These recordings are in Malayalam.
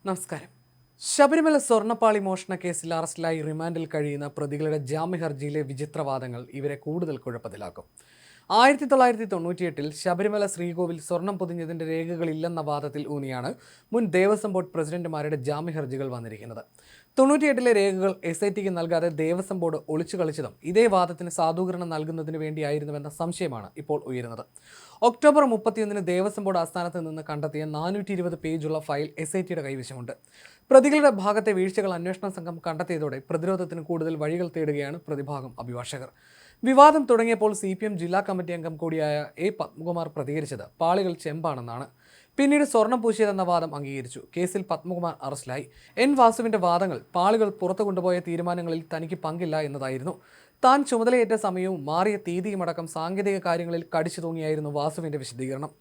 നമസ്കാരം. ശബരിമല സ്വർണ്ണപ്പാളി മോഷണ കേസിൽ അറസ്റ്റിലായി റിമാൻഡിൽ കഴിയുന്ന പ്രതികളുടെ ജാമ്യഹർജിയിലെ വിചിത്രവാദങ്ങൾ ഇവരെ കൂടുതൽ കുഴപ്പത്തിലാക്കും. 1998 ശബരിമല ശ്രീകോവിൽ സ്വർണം പൊതിഞ്ഞതിന്റെ രേഖകളില്ലെന്ന വാദത്തിൽ ഊന്നിയാണ് മുൻ ദേവസ്വം ബോർഡ് പ്രസിഡന്റുമാരുടെ ജാമ്യഹർജികൾ വന്നിരിക്കുന്നത്. 98 രേഖകൾ SITക്ക് നൽകാതെ ദേവസ്വം ബോർഡ് ഒളിച്ചു കളിച്ചതും ഇതേ വാദത്തിന് സാധൂകരണം നൽകുന്നതിന് വേണ്ടിയായിരുന്നുവെന്ന സംശയമാണ് ഇപ്പോൾ ഉയരുന്നത്. ഒക്ടോബർ 31 ദേവസ്വം ബോർഡ് ആസ്ഥാനത്ത് നിന്ന് കണ്ടെത്തിയ 420 പേജുള്ള ഫയൽ SITയുടെ കൈവശമുണ്ട്. പ്രതികളുടെ ഭാഗത്തെ വീഴ്ചകൾ അന്വേഷണ സംഘം കണ്ടെത്തിയതോടെ പ്രതിരോധത്തിന് കൂടുതൽ വഴികൾ തേടുകയാണ് പ്രതിഭാഗം അഭിഭാഷകർ. വിവാദം തുടങ്ങിയപ്പോൾ CPM ജില്ലാ കമ്മിറ്റി അംഗം കൂടിയായ A. പത്മകുമാർ പ്രതികരിച്ചത് പാളികൾ ചെമ്പാണെന്നാണ്. പിന്നീട് സ്വർണം പൂശിയതെന്ന വാദം അംഗീകരിച്ചു. കേസിൽ പത്മകുമാർ അറസ്റ്റിലായി. N. വാസുവിന്റെ വാദങ്ങൾ പാളികൾ പുറത്തു കൊണ്ടുപോയ തീരുമാനങ്ങളിൽ തനിക്ക് പങ്കില്ല എന്നതായിരുന്നു. താൻ ചുമതലയേറ്റ സമയവും മാറിയ തീയതിയുമടക്കം സാങ്കേതിക കാര്യങ്ങളിൽ കടിച്ചു തൂങ്ങിയായിരുന്നു വാസുവിന്റെ വിശദീകരണം.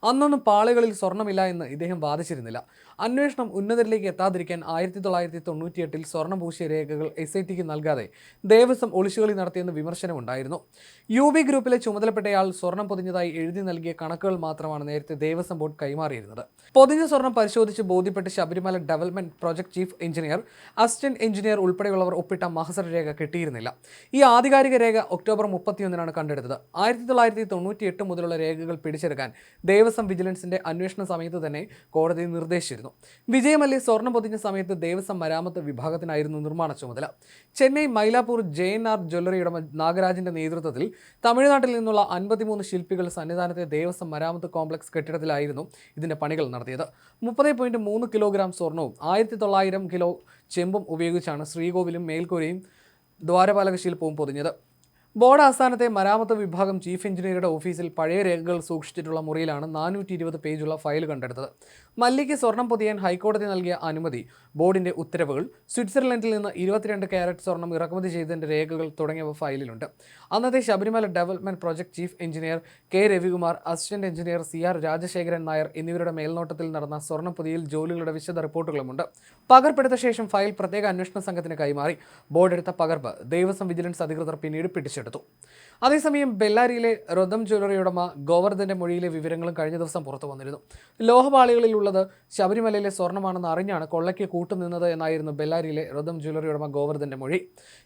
അന്നൊന്നും പാളികളിൽ സ്വർണ്ണമില്ല എന്ന് ഇദ്ദേഹം വാദിച്ചിരുന്നില്ല. അന്വേഷണം ഉന്നതരിലേക്ക് എത്താതിരിക്കാൻ 1998 സ്വർണം പൂശിയ രേഖകൾ SITക്ക് നൽകാതെ ദേവസ്വം ഒളിച്ചുകളി നടത്തിയെന്ന് വിമർശനമുണ്ടായിരുന്നു. UB ഗ്രൂപ്പിലെ ചുമതലപ്പെട്ടയാൾ സ്വർണം പൊതിഞ്ഞതായി എഴുതി നൽകിയ കണക്കുകൾ മാത്രമാണ് നേരത്തെ ദേവസ്വം ബോർഡ് കൈമാറിയിരുന്നത്. പൊതിഞ്ഞ സ്വർണം പരിശോധിച്ച് ബോധ്യപ്പെട്ട് Sabarimala development project chief engineer, assistant engineer ഉൾപ്പെടെയുള്ളവർ ഒപ്പിട്ട മഹസർ രേഖ കിട്ടിയിരുന്നില്ല. ഈ ആധികാരിക രേഖ ഒക്ടോബർ 31 കണ്ടെടുത്തത്. 1998 മുതലുള്ള രേഖകൾ പിടിച്ചെടുക്കാൻ ദേവസ്വം വിജിലൻസിന്റെ അന്വേഷണ സമയത്ത് തന്നെ കോടതി നിർദ്ദേശിച്ചിരുന്നു. വിജയമല്യ സ്വർണം പൊതിഞ്ഞ സമയത്ത് ദേവസ്വം മരാമത്ത് വിഭാഗത്തിനായിരുന്നു നിർമ്മാണ ചുമതല. ചെന്നൈ മൈലാപ്പൂർ JNR ജ്വല്ലറി ഉടമ നാഗരാജിന്റെ നേതൃത്വത്തിൽ തമിഴ്നാട്ടിൽ നിന്നുള്ള 53 ശില്പികൾ സന്നിധാനത്തെ ദേവസ്വം മരാമത്ത് കോംപ്ലക്സ് കെട്ടിടത്തിലായിരുന്നു ഇതിന്റെ പണികൾ നടത്തിയത്. 30.3 കിലോഗ്രാം സ്വർണവും 1900 കിലോ ചെമ്പും ഉപയോഗിച്ചാണ് ശ്രീകോവിലും മേൽക്കൂരയും ദ്വാരപാലക ശില്പവും പൊതിഞ്ഞത്. ബോർഡ് ആസ്ഥാനത്തെ മരാമത്ത് വിഭാഗം ചീഫ് എഞ്ചിനീയറുടെ ഓഫീസിൽ പഴയ രേഖകൾ സൂക്ഷിച്ചിട്ടുള്ള മുറിയിലാണ് 420 പേജുള്ള ഫയൽ കണ്ടെടുത്തത്. മല്ലിക്ക് സ്വർണം പൊതിയാൻ ഹൈക്കോടതി നൽകിയ അനുമതി, ബോർഡിന്റെ ഉത്തരവുകൾ, സ്വിറ്റ്സർലൻഡിൽ നിന്ന് 22 കാരറ്റ് സ്വർണം ഇറക്കുമതി ചെയ്തതിന്റെ രേഖകൾ തുടങ്ങിയവ ഫയലിലുണ്ട്. അന്നത്തെ Sabarimala development project chief engineer K. Ravikumar, assistant engineer CR Rajasekharan Nair എന്നിവരുടെ മേൽനോട്ടത്തിൽ നടന്ന സ്വർണം പൊതിയൽ ജോലികളുടെ വിശദ റിപ്പോർട്ടുകളുമുണ്ട്. പകർപ്പെടുത്ത ശേഷം ഫയൽ പ്രത്യേക അന്വേഷണ സംഘത്തിന് കൈമാറി. ബോർഡ് എടുത്ത പകർപ്പ് ദേവസ്വം വിജിലൻസ് അധികൃതർ പിന്നീട് പിടിച്ചെടുത്തു. അതേസമയം ബെല്ലാരിയിലെ രൊദം ജ്വല്ലറി ഉടമ ഗോവർദ്ധന്റെ മൊഴിയിലെ വിവരങ്ങളും കഴിഞ്ഞ ദിവസം പുറത്തു വന്നിരുന്നു. ലോഹപാളികളിൽ ഉള്ളത് ശബരിമലയിലെ സ്വർണ്ണമാണെന്ന് അറിഞ്ഞാണ് കൊള്ളയ്ക്ക് കൂട്ടുനിന്നത് എന്നായിരുന്നു ബെല്ലാരിയിലെ രൊദം ജ്വല്ലറി ഉടമ ഗോവർദ്ധന്റെ മൊഴി.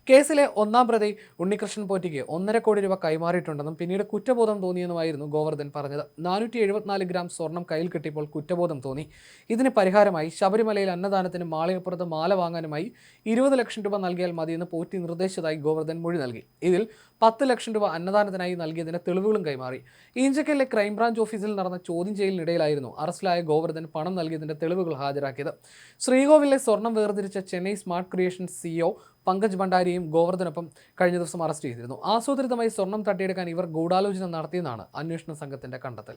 കേസിലെ ഒന്നാം പ്രതി ഉണ്ണികൃഷ്ണൻ പോറ്റിക്ക് 1.5 കോടി രൂപ കൈമാറിയിട്ടുണ്ടെന്നും പിന്നീട് കുറ്റബോധം തോന്നിയെന്നുമായിരുന്നു ഗോവർദ്ധൻ പറഞ്ഞത്. 474 ഗ്രാം സ്വർണം കയ്യിൽ കിട്ടിയപ്പോൾ കുറ്റബോധം തോന്നി. ഇതിന് പരിഹാരമായി ശബരിമലയിൽ അന്നദാനത്തിന് മാളികപ്പുറത്ത് മാല വാങ്ങാനുമായി 20 ലക്ഷം രൂപ നൽകിയാൽ മതിയെന്ന് പോറ്റി നിർദ്ദേശിച്ചതായി ഗോവർദ്ധൻ മൊഴി നൽകി. ഇതിൽ 10 ലക്ഷം രൂപ അന്നദാനത്തിനായി നൽകിയതിന് തെളിവുകളും കൈമാറി. ഈഞ്ചക്കലിലെ ക്രൈംബ്രാഞ്ച് ഓഫീസിൽ നടന്ന ചോദ്യം ചെയ്യലിനിടയിലായിരുന്നു അറസ്റ്റിലായ ഗോവർദ്ധൻ പണം നൽകിയതിന്റെ തെളിവുകൾ ഹാജരാക്കിയത്. ശ്രീകോവിലെ സ്വർണം വേർതിരിച്ച Chennai smart creations CEO Pankaj ഭണ്ഡാരിയും ഗോവർദ്ധനൊപ്പം കഴിഞ്ഞ ദിവസം അറസ്റ്റ് ചെയ്തിരുന്നു. ആസൂത്രിതമായി സ്വർണം തട്ടിയെടുക്കാൻ ഇവർ ഗൂഢാലോചന നടത്തിയെന്നാണ് അന്വേഷണ സംഘത്തിന്റെ കണ്ടെത്തൽ.